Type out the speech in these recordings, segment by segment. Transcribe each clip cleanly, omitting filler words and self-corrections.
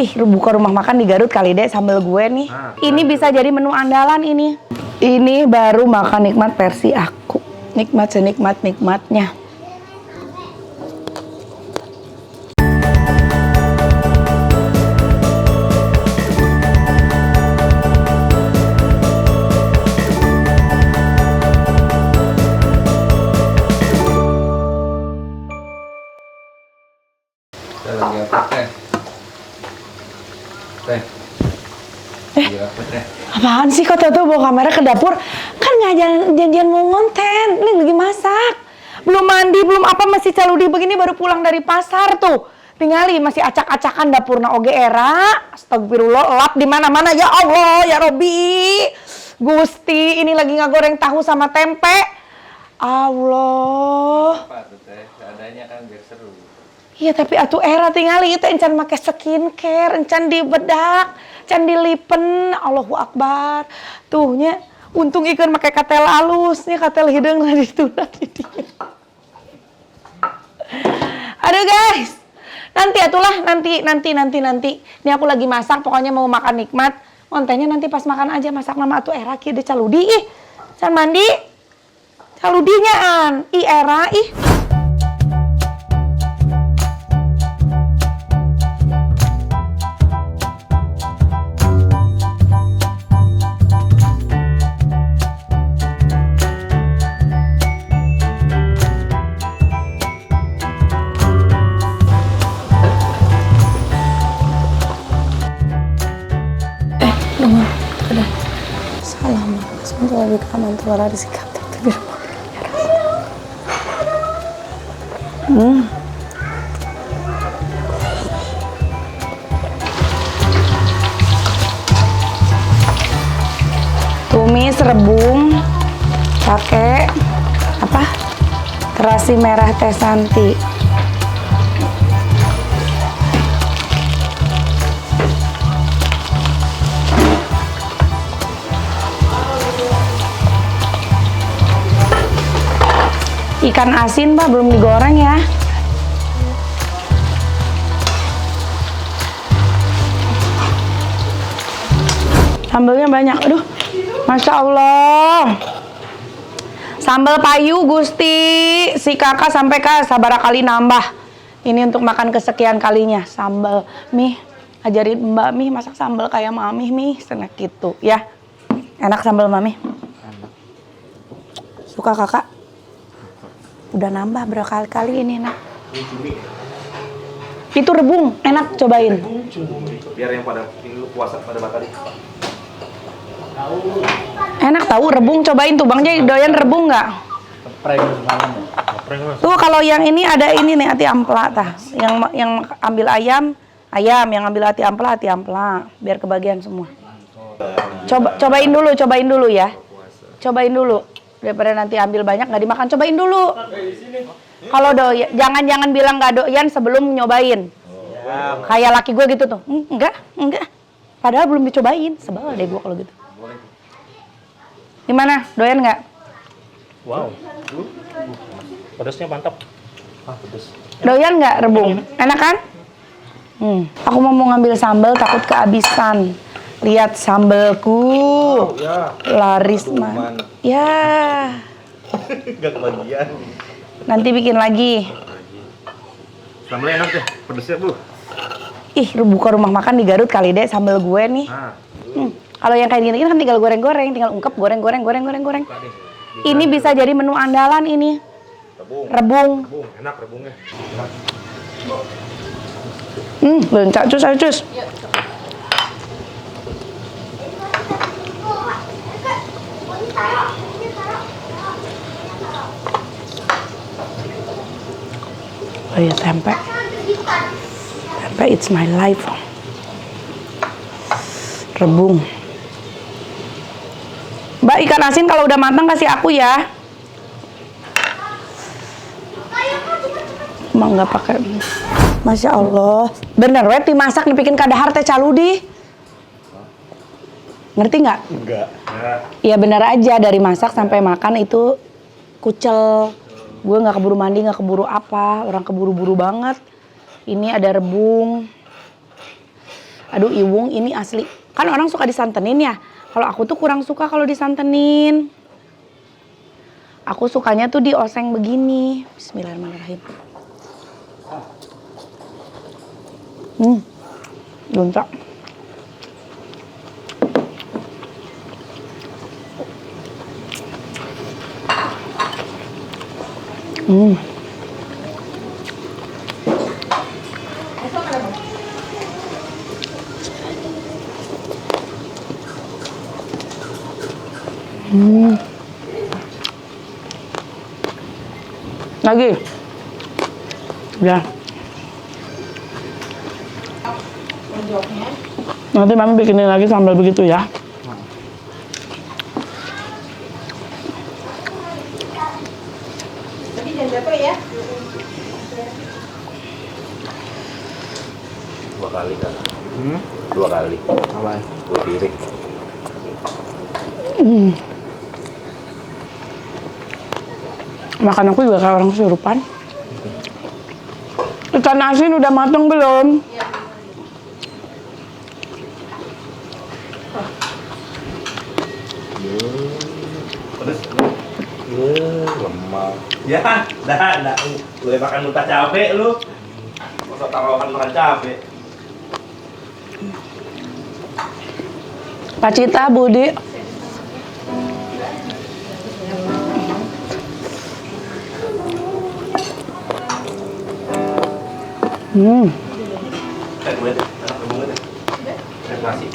Ih, buka rumah makan di Garut kali deh sambal gue nih. Ini bisa jadi menu andalan ini. Ini baru makan nikmat versi aku. Nikmat senikmat-nikmatnya. Saya lagi apa teh? Teh. Iya apa teh? Apaan sih kok tuh bawa kamera ke dapur? Kan nggak janjian mau ngonten, ini lagi masak. Belum mandi, belum apa, masih caludi begini baru pulang dari pasar tuh. Tinggali masih acak-acakan dapurna oge era. Astagfirullah, lap di mana-mana ya Allah, ya Robi. Gusti, ini lagi ngagoreng tahu sama tempe. Allah. Apa tuh teh? Seadanya kan biar seru. Iya tapi atuh era tinggali itu encan make skincare, encan dibedak, encan dilipen, Allahu Akbar. Tuhnya untung ikan make katel alusnya, katel hidung lah dituna di dia. Aduh guys. Nanti atulah, nanti. Ini aku lagi masak, pokoknya mau makan nikmat. Kontennya nanti pas makan aja, masak nama atuh era kieu de caludi ih. Can mandi. Caludinya an, ih era ih. Tumis rebung pakai apa? Terasi merah teh Santi. Ikan asin Pak belum digoreng ya. Sambalnya banyak, aduh, Masya Allah. Sambal payu Gusti, si kakak sampai sabara kali nambah. Ini untuk makan kesekian kalinya. Sambal mie, ajarin Mbak Mih masak sambal kayak Mami Mih, senak gitu ya. Enak sambal Mami? Suka kakak? Udah nambah berkali-kali ini enak. Itu rebung, enak cobain. Biar yang pada puasa pada batal. Enak tahu rebung, cobain tuh Bang Jay, doyan rebung nggak? Tuh kalau yang ini ada ini nih hati ampela tah. Yang ambil ayam, yang ambil hati ampela, biar kebagian semua. Cobain dulu ya. Cobain dulu. Daripada nanti ambil banyak nggak dimakan, cobain dulu. Kalau doyan, jangan bilang nggak doyan sebelum nyobain. Kayak laki gue gitu tuh, enggak. Padahal belum dicobain, sebel deh gue kalau gitu. Gimana, doyan nggak? Wow, pedasnya mantap. Pedas. Doyan nggak rebung? Enak kan? Aku mau ngambil sambal takut kehabisan. Lihat sambelku, laris mah. Ya. Gak kebagian. Nanti bikin lagi. Sambalnya enak deh, pedesnya Bu. Ih, buka rumah makan di Garut kali deh sambal gue nih. Kalau yang kayak gini kan tinggal goreng-goreng, tinggal ungkep goreng. Ini bisa jadi menu andalan ini. Rebung. Enak rebungnya. Bencak cus. Oh ya tempe, it's my life. Rebung. Mbak, ikan asin kalau udah matang kasih aku ya. Emang nggak pakai. Masya Allah. Bener wet dimasak dibikin kadahar teh caludi. Ngerti nggak? Enggak. Iya bener aja, dari masak sampai makan itu kucel. Gue nggak keburu mandi, nggak keburu apa, orang keburu-buru banget. Ini ada rebung. Aduh Iwung ini asli. Kan orang suka disantenin ya. Kalau aku tuh kurang suka kalau disantenin. Aku sukanya tuh dioseng begini. Bismillahirrahmanirrahim. Luntak. Lagi. Ya. Nanti mami bikinin lagi sambal begitu ya. Tapi jangan jatuh ya. 2 kali kan? 2 kali. Apa? 2 piring. Makan aku juga kayak orang kesurupan. Ikan asin udah matang belum? Pedes. Lemah. Ya, dah. Boleh makan muntah cabe lu. Masa taruhan makan cabe. Pak Cita, Budi. Gue deh, enak rebungnya deh. Nasi.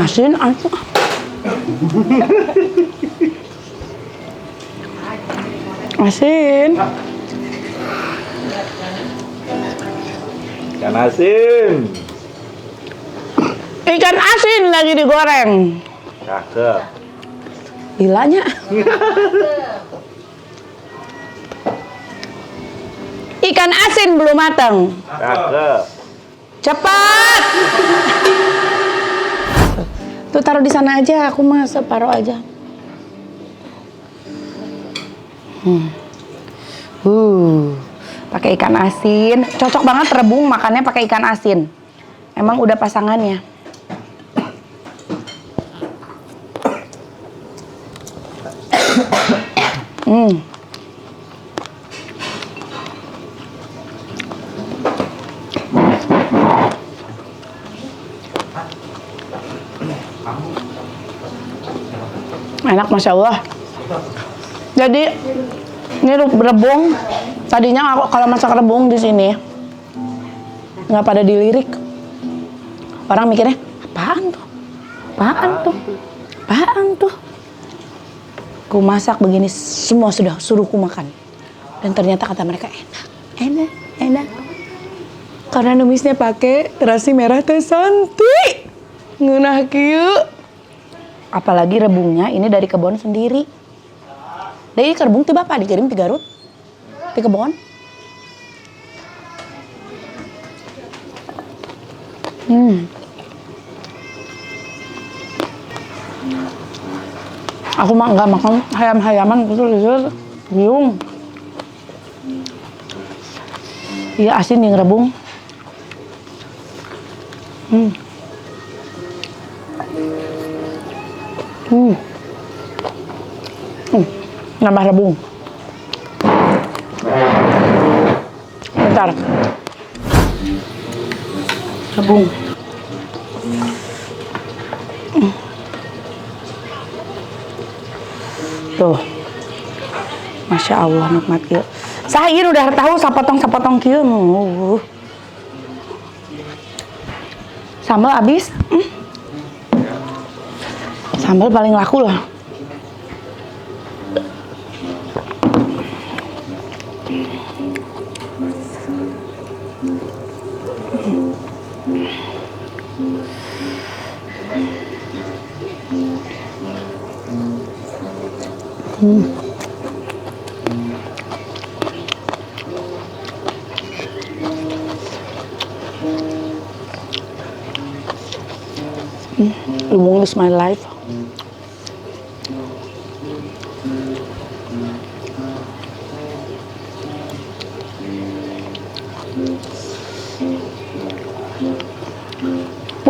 Asin, asin. Asin. Ikan asin. Ikan asin lagi digoreng. Cakep. Gilanya. Ikan asin belum matang. Cakep. Cepat. Tuh taruh di sana aja, aku mah separuh aja. Pakai ikan asin, cocok banget rebung makannya pakai ikan asin. Emang udah pasangannya. Enak, Masya Allah. Jadi ini rebung. Tadinya aku kalau masak rebung di sini nggak pada dilirik. Orang mikirnya apaan tuh? Apaan tuh? Apaan tuh? Ku masak begini semua sudah suruhku makan. Dan ternyata kata mereka enak. Karena numisnya pakai terasi merah teh santi. Ngeunah kieu. Apalagi rebungnya ini dari kebun sendiri. Dari rebung ti bapak dikirim di Garut. Di kebun. Aku mah nggak makan hayam-hayaman gitu, bingung. Iya asin yang rebung. Nambah rebung. Bentar. Rebung. Tuh. Masya Allah nikmat kieu. Sahin udah tahu sapotong kieu. Sambal habis. Sambal paling laku lah. Lumung is my life.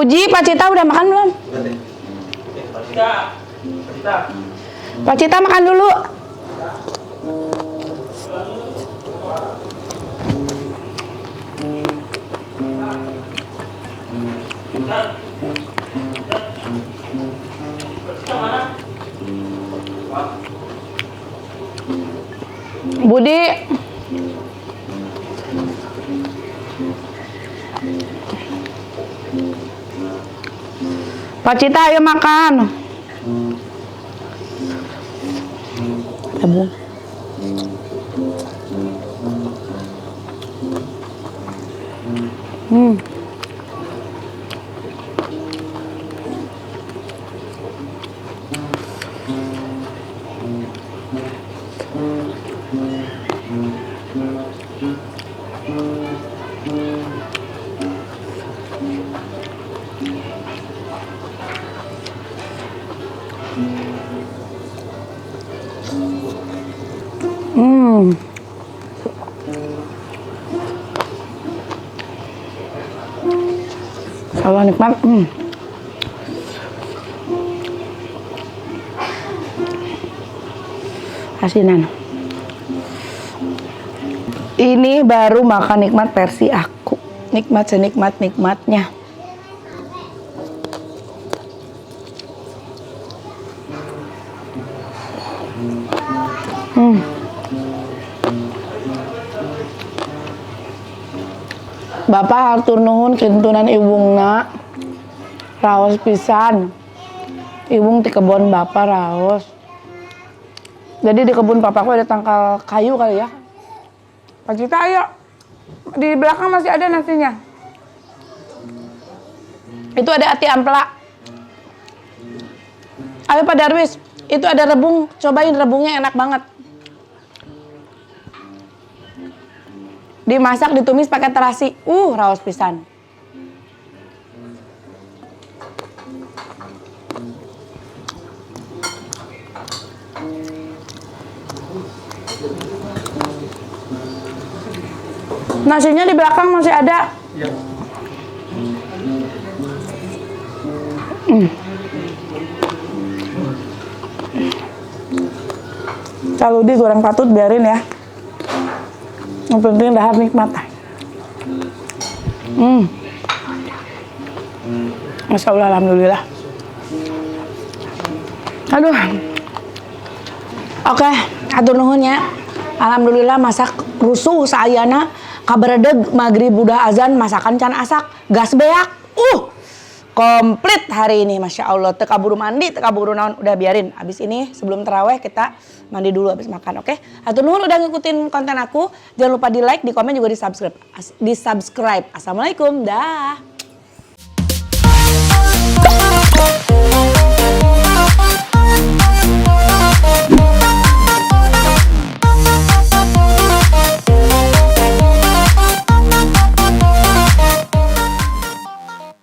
Puji, Pak Cita udah makan belum? Udah deh. Pak Cita. Pak Cita. Pak Cita makan dulu. Budi. Pak Cita ayo makan. Tabung. Kalau nikmat, asinan. Ini baru makan nikmat versi aku. Nikmat senikmat-nikmatnya. Bapak hatur nuhun kintunan ibungna raos pisan. Ibung di kebun bapak raos. Jadi di kebun papaku ada tangkal kayu kali ya. Pak Cita ayo. Di belakang masih ada nasinya. Itu ada ati ampela. Ayo Pak Darwis, itu ada rebung. Cobain rebungnya enak banget. Dimasak, ditumis pakai terasi. Raos pisan. Nasinya di belakang masih ada. Kalau digoreng patut biarin ya. Yang penting dahar nikmat. Masya Allah, alhamdulillah. Aduh. Oke, atur nuhun ya. Alhamdulillah masak rusuh saayana kabaredeg maghrib udah azan masakan can asak gas beak. Komplit hari ini, Masya Allah. Teka buru mandi, teka buru naon, udah biarin. Abis ini sebelum terawih kita mandi dulu abis makan, oke? Atur nuhun udah ngikutin konten aku. Jangan lupa di like, di komen juga di subscribe. Assalamualaikum, dah.